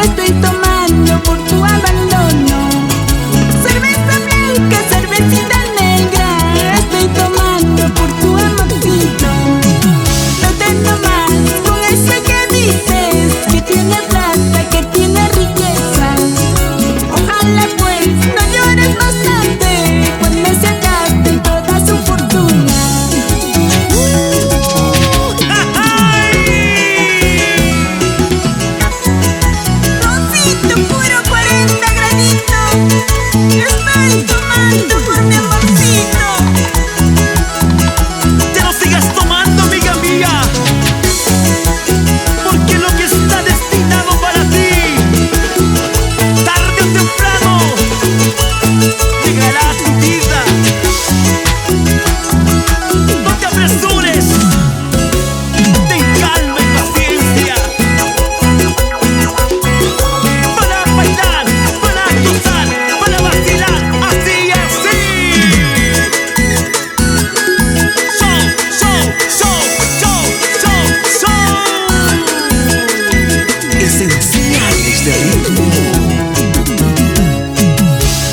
estoy tomando por tu abandono. Cerveza blanca, cervecita negra, estoy tomando por tu amorcito. No tengo más con eso que dices, que tiene plata, que tiene riqueza. Ojalá pues no llores bastante cuando se gaste toda su fortuna. Roncito puro 40 graditos, estoy tomando por mi amorcito. Ya no sigas tomando, amiga mía, porque lo que está destinado para ti, tarde o temprano, llegará a tu vida. No te apresures, ten calma y paciencia. Para bailar, para gozar, para vacilar, así, así. Esenciales de ritmo.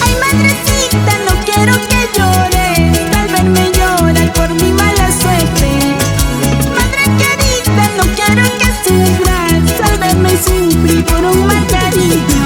Ay, madrecita, no quiero que llores al verme llorar por mi mala suerte. Madre querida, no quiero que sufras al verme sufrir por un mal cariño.